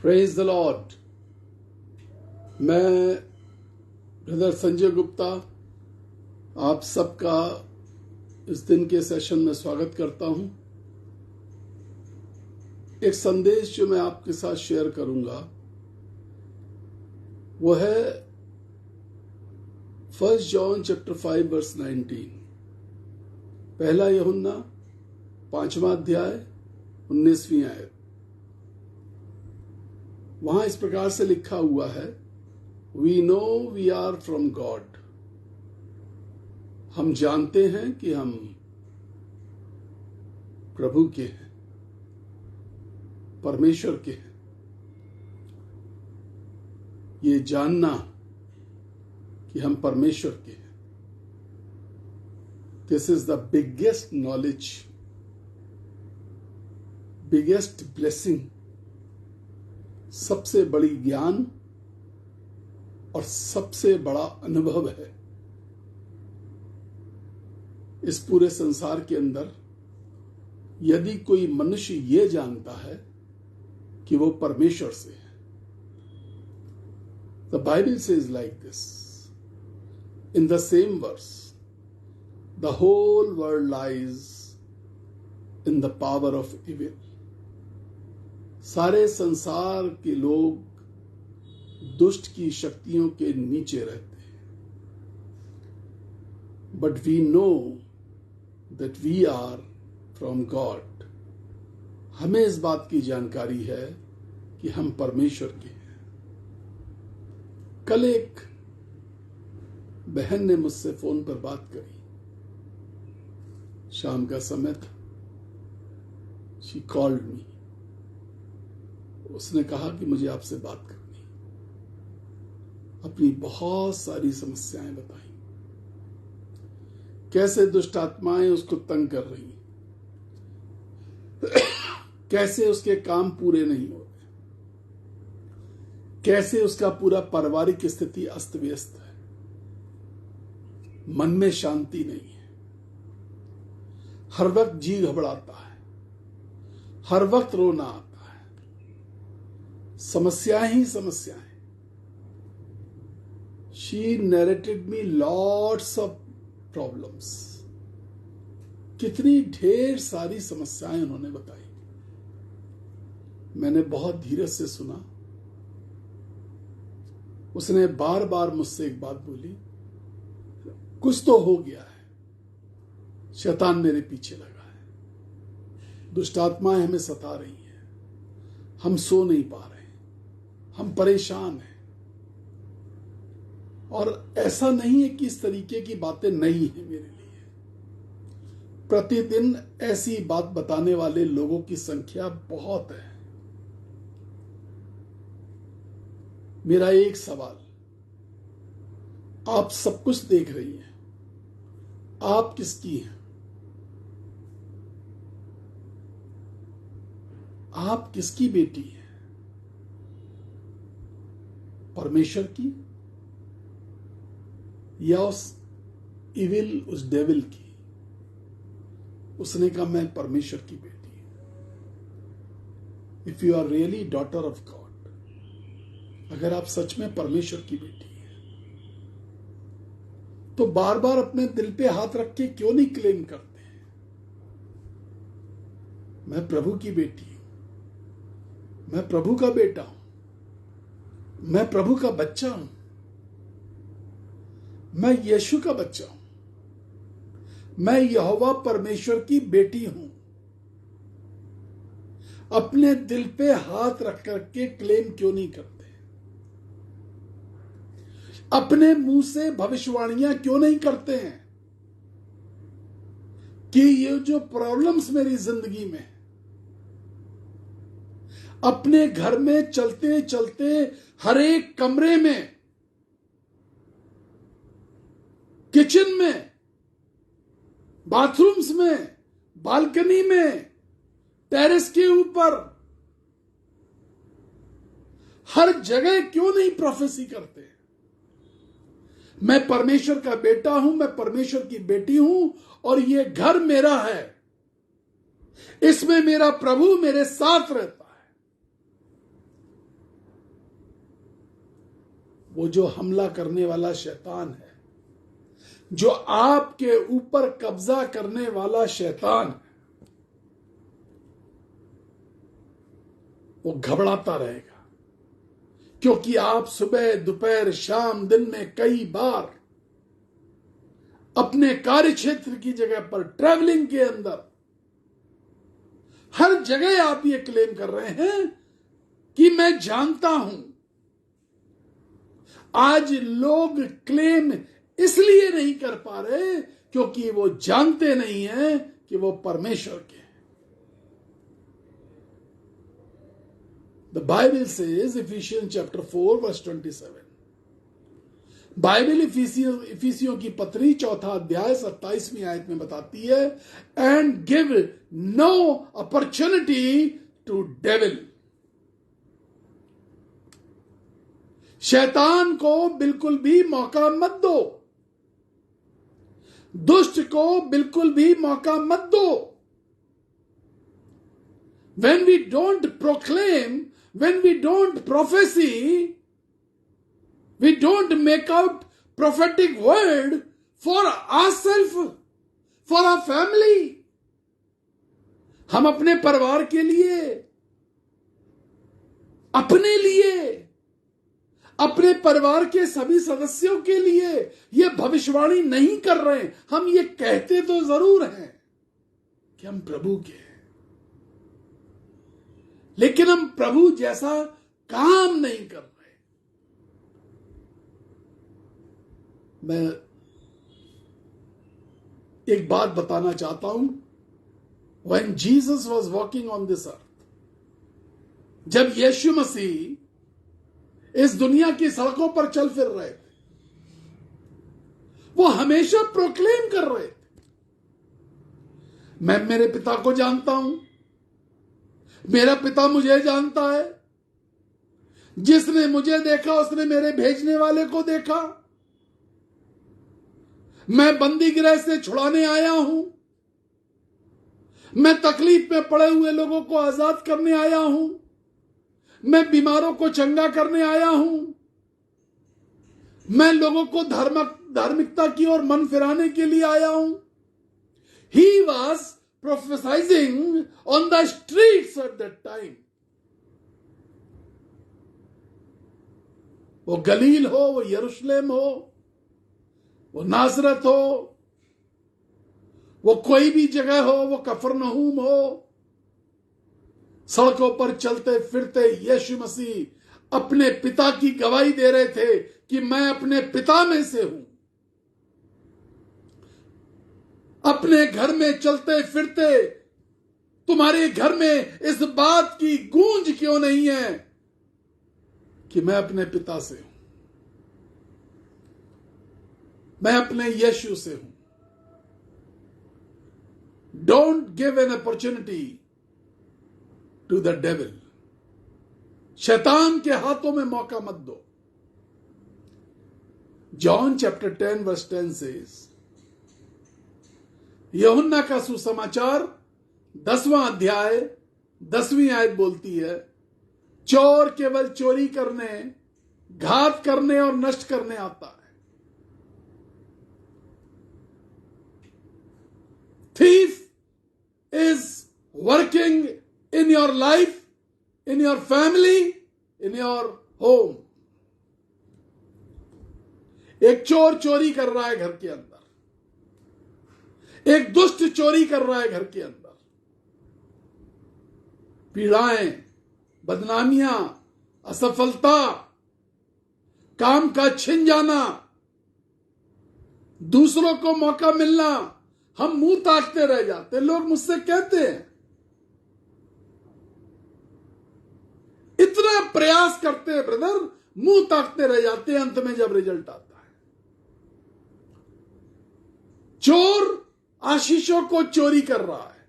Praise the Lord. मैं brother Sanjay Gupta आप सबका इस दिन के सेशन में स्वागत करता हूं। एक संदेश जो मैं आपके साथ शेयर करूंगा वो है 1 जॉन चैप्टर 5 वर्स 19। पहला यूहन्ना 5वां अध्याय 19वीं आयत। वहां इस प्रकार से लिखा हुआ है, we know we are from God. हम जानते हैं कि हम प्रभु के हैं, परमेश्वर के हैं। ये जानना कि हम परमेश्वर के हैं, this is the biggest knowledge, biggest blessing, सबसे बड़ी ज्ञान और सबसे बड़ा अनुभव है इस पूरे संसार के अंदर। यदि कोई मनुष्य ये जानता है कि वो परमेश्वर से है। The Bible says like this in the same verse, the whole world lies in the power of evil. सारे संसार के लोग दुष्ट की शक्तियों के नीचे रहते हैं, but we know that we are from God. हमें इस बात की जानकारी है कि हम परमेश्वर के हैं। कल एक बहन ने मुझसे फोन पर बात करी, शाम का समय था। She called me. उसने कहा कि मुझे आपसे बात करनी, अपनी बहुत सारी समस्याएं बताई, कैसे दुष्ट आत्माएं उसको तंग कर रही, कैसे उसके काम पूरे नहीं हो रहे, कैसे उसका पूरा पारिवारिक स्थिति अस्त व्यस्त है, मन में शांति नहीं है, हर वक्त जी घबराता है, हर वक्त रोना आता है, समस्याएं ही समस्याएं। She narrated me lots of problems. कितनी ढेर सारी समस्याएं उन्होंने बताई। मैंने बहुत धीरज से सुना। उसने बार बार मुझसे एक बात बोली, कुछ तो हो गया है, शैतान मेरे पीछे लगा है, दुष्ट आत्माएं हमें सता रही हैं, हम सो नहीं पा रहे, हम परेशान हैं। और ऐसा नहीं है कि इस तरीके की बातें नहीं है मेरे लिए। प्रतिदिन ऐसी बात बताने वाले लोगों की संख्या बहुत है। मेरा एक सवाल, आप सब कुछ देख रही हैं, आप किसकी हैं? आप किसकी बेटी हैं? परमेश्वर की या उस इविल, उस डेविल की? उसने कहा मैं परमेश्वर की बेटी हूं। If you are really daughter of God, अगर आप सच में परमेश्वर की बेटी हैं, तो बार बार अपने दिल पे हाथ रख के क्यों नहीं क्लेम करते हैं, मैं प्रभु की बेटी हूं, मैं प्रभु का बेटा हूं, मैं प्रभु का बच्चा हूं, मैं यीशु का बच्चा हूं, मैं यहोवा परमेश्वर की बेटी हूं। अपने दिल पे हाथ रख करके क्लेम क्यों नहीं करते? अपने मुंह से भविष्यवाणियां क्यों नहीं करते हैं कि ये जो प्रॉब्लम्स मेरी जिंदगी में, अपने घर में चलते चलते हर एक कमरे में, किचन में, बाथरूम्स में, बालकनी में, टेरेस के ऊपर, हर जगह क्यों नहीं प्रोफेसी करते? मैं परमेश्वर का बेटा हूं, मैं परमेश्वर की बेटी हूं, और ये घर मेरा है, इसमें मेरा प्रभु मेरे साथ रहता है। वो जो हमला करने वाला शैतान है, जो आपके ऊपर कब्जा करने वाला शैतान है, वो घबराता रहेगा, क्योंकि आप सुबह दोपहर शाम दिन में कई बार अपने कार्य क्षेत्र की जगह पर, ट्रैवलिंग के अंदर, हर जगह आप ये क्लेम कर रहे हैं कि मैं जानता हूं। आज लोग क्लेम इसलिए नहीं कर पा रहे क्योंकि वो जानते नहीं हैं कि वो परमेश्वर के हैं। The Bible says, Ephesians chapter 4 verse 27, Bible इफिसियों की पत्री 4 अध्याय 27वीं आयत में बताती है, and give no opportunity to devil. शैतान को बिल्कुल भी मौका मत दो, दुष्ट को बिल्कुल भी मौका मत दो। When we don't proclaim, when we don't prophesy, we don't make out prophetic word for ourselves, for our family, हम अपने परिवार के लिए, अपने लिए, अपने परिवार के सभी सदस्यों के लिए ये भविष्यवाणी नहीं कर रहे हैं। हम ये कहते तो जरूर हैं कि हम प्रभु के हैं, लेकिन हम प्रभु जैसा काम नहीं कर रहे। मैं एक बात बताना चाहता हूं। When Jesus was walking on this earth, जब यीशु मसीह इस दुनिया की सड़कों पर चल फिर रहे थे, वो हमेशा प्रोक्लेम कर रहे थे, मैं मेरे पिता को जानता हूं, मेरा पिता मुझे जानता है, जिसने मुझे देखा उसने मेरे भेजने वाले को देखा, मैं बंदी गृह से छुड़ाने आया हूं, मैं तकलीफ में पड़े हुए लोगों को आजाद करने आया हूं, मैं बीमारों को चंगा करने आया हूं, मैं लोगों को धार्मिकता की ओर मन फिराने के लिए आया हूं। He was prophesying on the streets at that time. वो गलील हो, वो यरूशलेम हो, वो नासरत हो, वो कोई भी जगह हो, वो कफरनहूम हो, सड़कों पर चलते फिरते यीशु मसीह अपने पिता की गवाही दे रहे थे कि मैं अपने पिता में से हूं। अपने घर में चलते फिरते तुम्हारे घर में इस बात की गूंज क्यों नहीं है कि मैं अपने पिता से हूं, मैं अपने यीशु से हूं। Don't give an opportunity to the devil. शैतान के हाथों में मौका मत दो। जॉन चैप्टर 10 वर्स 10 सेज, यूहन्ना का सुसमाचार 10वां अध्याय 10वीं आयत बोलती है, चोर केवल चोरी करने, घात करने और नष्ट करने आता है। Thief is working in your life, in your family, in your home. एक चोर चोरी कर रहा है घर के अंदर, एक दुष्ट चोरी कर रहा है घर के अंदर। पीड़ाएं, बदनामियां, असफलता, काम का छिन जाना, दूसरों को मौका मिलना, हम मुंह ताकते रह जाते। लोग मुझसे कहते हैं, इतना प्रयास करते हैं ब्रदर, मुंह ताकते रह जाते हैं, अंत में जब रिजल्ट आता है। चोर आशीषों को चोरी कर रहा है,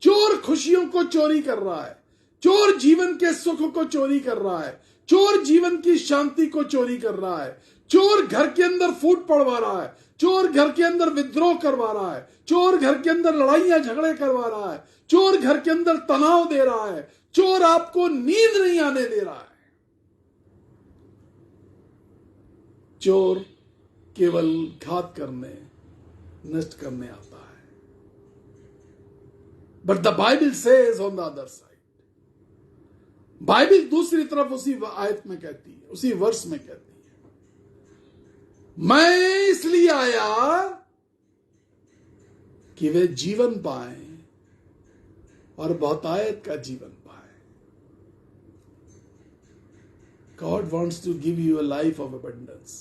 चोर खुशियों को चोरी कर रहा है, चोर जीवन के सुख को चोरी कर रहा है, चोर जीवन की शांति को चोरी कर रहा है, चोर घर के अंदर फूट पड़वा रहा है, चोर घर के अंदर विद्रोह करवा रहा है, चोर घर के अंदर लड़ाइयां झगड़े करवा रहा है, चोर घर के अंदर तनाव दे रहा है, चोर आपको नींद नहीं आने दे रहा है। चोर केवल घात करने, नष्ट करने आता है। But the Bible says on the other side, Bible दूसरी तरफ उसी आयत में कहती है, उसी वर्ष में कहती है, मैं इसलिए आया कि वे जीवन पाए और बहुतायत का जीवन पाए। God wants to give you a life of abundance.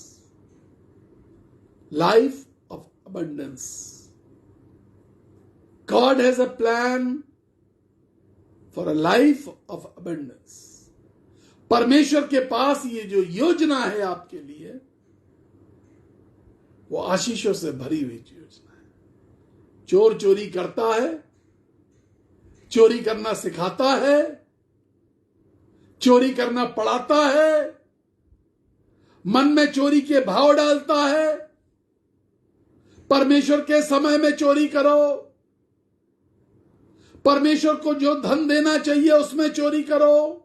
Life of abundance. God has a plan for a life of abundance. परमेश्वर के पास ये जो योजना है आपके लिए, वो आशीषों से भरी हुई योजना है। चोर चोरी करता है, चोरी करना सिखाता है, चोरी करना पढ़ाता है, मन में चोरी के भाव डालता है। परमेश्वर के समय में चोरी करो, परमेश्वर को जो धन देना चाहिए उसमें चोरी करो।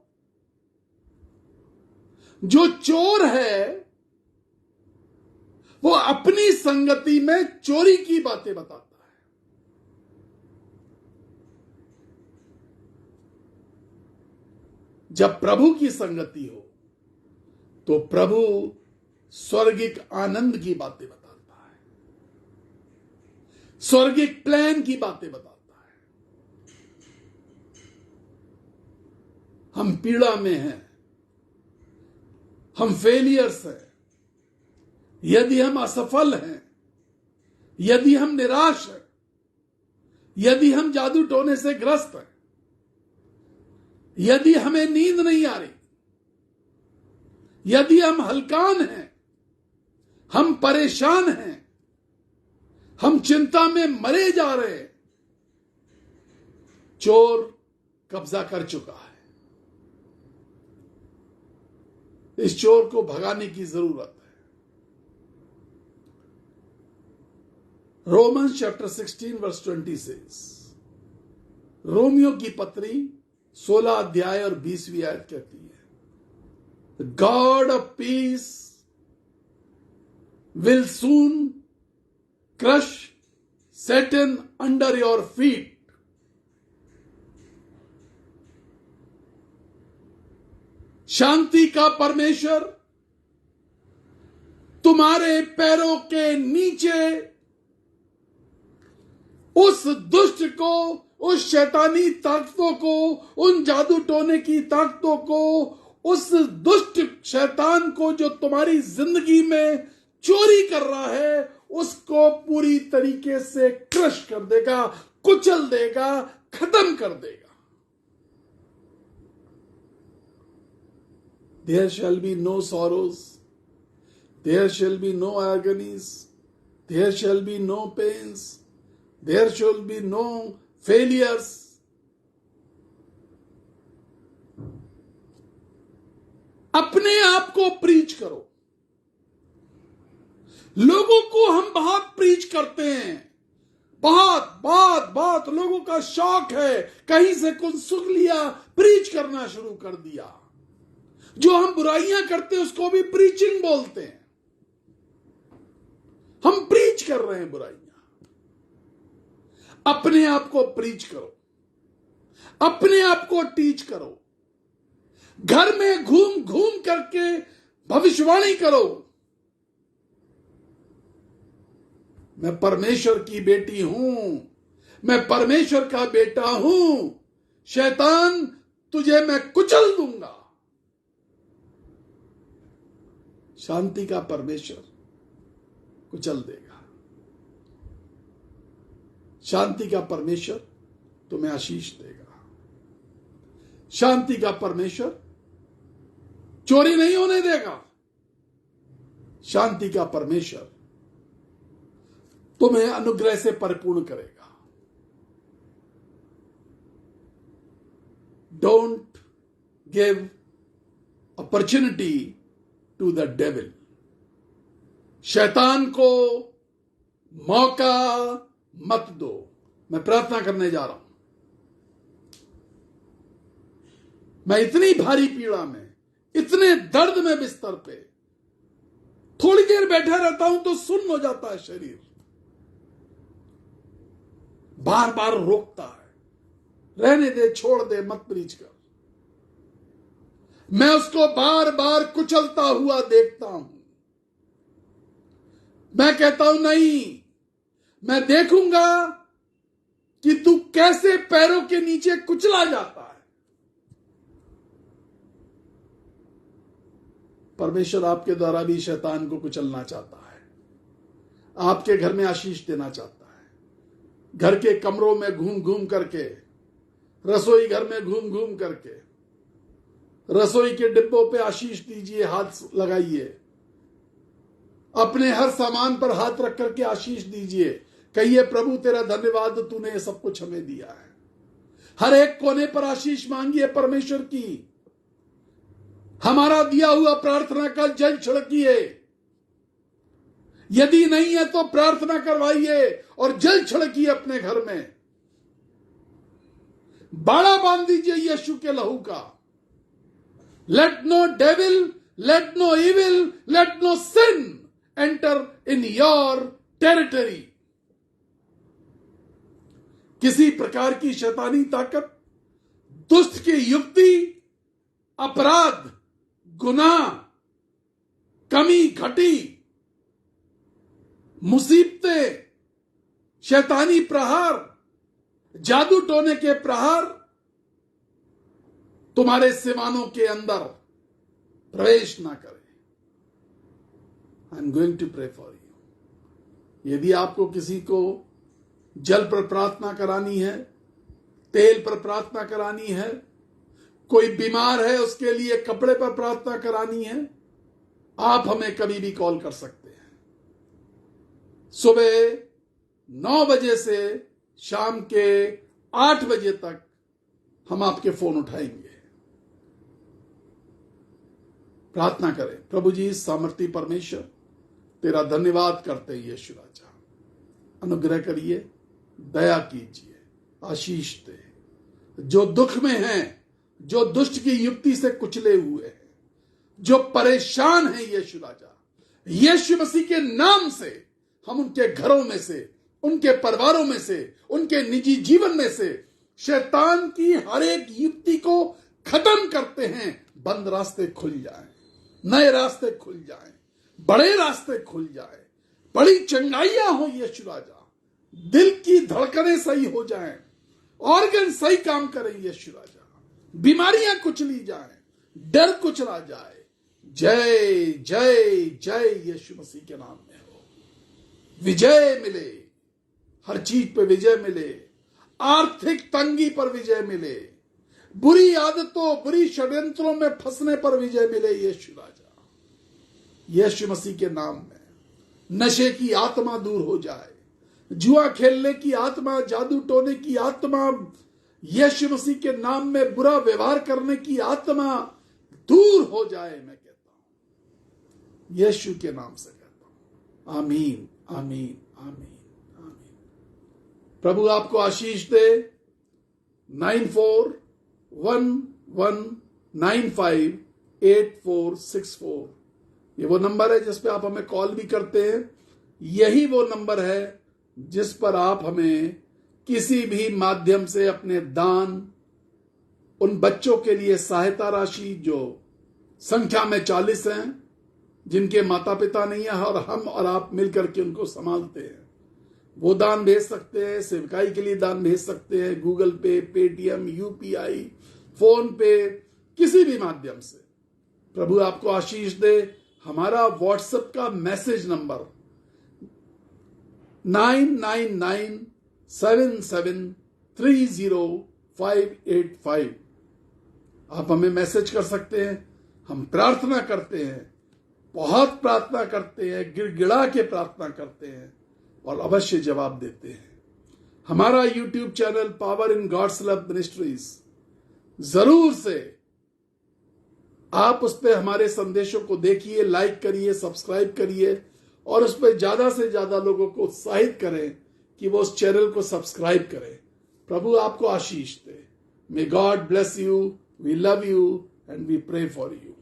जो चोर है वो अपनी संगति में चोरी की बातें बताता है। जब प्रभु की संगति हो तो प्रभु स्वर्गिक आनंद की बातें बताता है, स्वर्गिक प्लान की बातें बताता है। हम पीड़ा में हैं, हम फेलियर्स हैं, यदि हम असफल हैं, यदि हम निराश हैं, यदि हम जादू टोने से ग्रस्त हैं, यदि हमें नींद नहीं आ रही, यदि हम हलकान हैं, हम परेशान हैं, हम चिंता में मरे जा रहे हैं, चोर कब्जा कर चुका है। इस चोर को भगाने की जरूरत है। रोमन्स चैप्टर 16 वर्स 20 से रोमियो की पत्री 16 अध्याय और 20वीं आयत कहती है, God of peace will soon crush Satan under your feet. शांति का परमेश्वर तुम्हारे पैरों के नीचे उस दुष्ट को, उस शैतानी ताकतों को, उन जादू टोने की ताकतों को, उस दुष्ट शैतान को जो तुम्हारी जिंदगी में चोरी कर रहा है, उसको पूरी तरीके से क्रश कर देगा, कुचल देगा, खत्म कर देगा। There shall be no sorrows, there shall be no agonies, there shall be no pains, there shall be no failures. अपने आप को प्रीच करो। लोगों को हम बहुत प्रीच करते हैं, बहुत लोगों का शौक है, कहीं से कुछ सुख लिया, प्रीच करना शुरू कर दिया। जो हम बुराइयां करते हैं उसको भी प्रीचिंग बोलते हैं। हम प्रीच कर रहे हैं बुराइयां। अपने आप को प्रीच करो, अपने आप को टीच करो। घर में घूम घूम करके भविष्यवाणी करो, मैं परमेश्वर की बेटी हूं, मैं परमेश्वर का बेटा हूं, शैतान तुझे मैं कुचल दूंगा। शांति का परमेश्वर कुचल देगा। शांति का परमेश्वर तुम्हें आशीष देगा। शांति का परमेश्वर चोरी नहीं होने देगा। शांति का परमेश्वर तुम्हें अनुग्रह से परिपूर्ण करेगा। Don't give opportunity to the devil. शैतान को मौका मत दो। मैं प्रार्थना करने जा रहा हूं। मैं इतनी भारी पीड़ा में, इतने दर्द में बिस्तर पे, थोड़ी देर बैठा रहता हूं तो सुन्न हो जाता है शरीर, बार बार रोकता है, रहने दे, छोड़ दे, मत प्रीच कर। मैं उसको बार बार कुचलता हुआ देखता हूं। मैं कहता हूं नहीं, मैं देखूंगा कि तू कैसे पैरों के नीचे कुचला जाता है। परमेश्वर आपके द्वारा भी शैतान को कुचलना चाहता है, आपके घर में आशीष देना चाहता है। घर के कमरों में घूम घूम करके, रसोई घर में घूम घूम करके, रसोई के डिब्बों पे आशीष दीजिए, हाथ लगाइए, अपने हर सामान पर हाथ रख करके आशीष दीजिए। कहिए, प्रभु तेरा धन्यवाद, तूने ये सब कुछ हमें दिया है। हर एक कोने पर आशीष मांगिए परमेश्वर की। हमारा दिया हुआ प्रार्थना का जल छिड़किए। यदि नहीं है तो प्रार्थना करवाइए और जल छिड़किए अपने घर में। बाड़ा बांध दीजिए यीशु के लहू का। Let no devil, let no evil, let no sin enter in your territory. किसी प्रकार की शैतानी ताकत, दुष्ट की युक्ति, अपराध, गुनाह, कमी घटी, मुसीबतें, शैतानी प्रहार, जादू टोने के प्रहार तुम्हारे सीमानों के अंदर प्रवेश ना करे। I am going to pray for you. यदि आपको किसी को जल पर प्रार्थना करानी है, तेल पर प्रार्थना करानी है, कोई बीमार है उसके लिए कपड़े पर प्रार्थना करानी है, आप हमें कभी भी कॉल कर सकते हैं। सुबह 9 बजे से शाम के 8 बजे तक हम आपके फोन उठाएंगे। प्रार्थना करें। प्रभु जी, सामर्थी परमेश्वर, तेरा धन्यवाद करते हैं यीशु राजा। अनुग्रह करिए, दया कीजिए, आशीष दे। जो दुख में हैं, जो दुष्ट की युक्ति से कुचले हुए हैं, जो परेशान हैं यीशु राजा, यीशु मसीह के नाम से हम उनके घरों में से, उनके परिवारों में से, उनके निजी जीवन में से शैतान की हर एक युक्ति को खत्म करते हैं। बंद रास्ते खुल जाएं, नए रास्ते खुल जाएं, बड़े रास्ते खुल जाएं, बड़ी चंगाइयां हो यीशु राजा, दिल की धड़कनें सही हो जाएं, ऑर्गन सही काम करें यीशु राजा, बीमारियां कुचली जाएं, डर कुचला जाए। जय जय जय यीशु मसीह के नाम में हो। विजय मिले, हर चीज पे विजय मिले, आर्थिक तंगी पर विजय मिले, बुरी आदतों, बुरी षड्यंत्रों में फंसने पर विजय मिले यीशु राजा। यीशु मसीह के नाम में नशे की आत्मा दूर हो जाए, जुआ खेलने की आत्मा, जादू टोने की आत्मा, यीशु मसीह के नाम में बुरा व्यवहार करने की आत्मा दूर हो जाए। मैं कहता हूं, यीशु के नाम से कहता हूं, आमीन आमीन आमीन आमीन। प्रभु आपको आशीष दे। 9411958464 ये वो नंबर है जिस पे आप हमें कॉल भी करते हैं। यही वो नंबर है जिस पर आप हमें किसी भी माध्यम से अपने दान, उन बच्चों के लिए सहायता राशि जो संख्या में 40 हैं, जिनके माता पिता नहीं है और हम और आप मिलकर के उनको संभालते हैं, वो दान भेज सकते हैं। सेवकाई के लिए दान भेज सकते हैं, गूगल पे, पेटीएम, यूपीआई, फोन पे, किसी भी माध्यम से। प्रभु आपको आशीष दे। हमारा व्हाट्सएप का मैसेज नंबर 9997730585। आप हमें मैसेज कर सकते हैं। हम प्रार्थना करते हैं, बहुत प्रार्थना करते हैं, गिड़गिड़ा के प्रार्थना करते हैं और अवश्य जवाब देते हैं। हमारा YouTube channel power in God's love ministries, जरूर से आप उस पर हमारे संदेशों को देखिए, लाइक करिए, सब्सक्राइब करिए और उस पर ज्यादा से ज्यादा लोगों को उत्साहित करें कि वो उस चैनल को सब्सक्राइब करें। प्रभु आपको आशीष दे। May God bless you, we love you and we pray for you.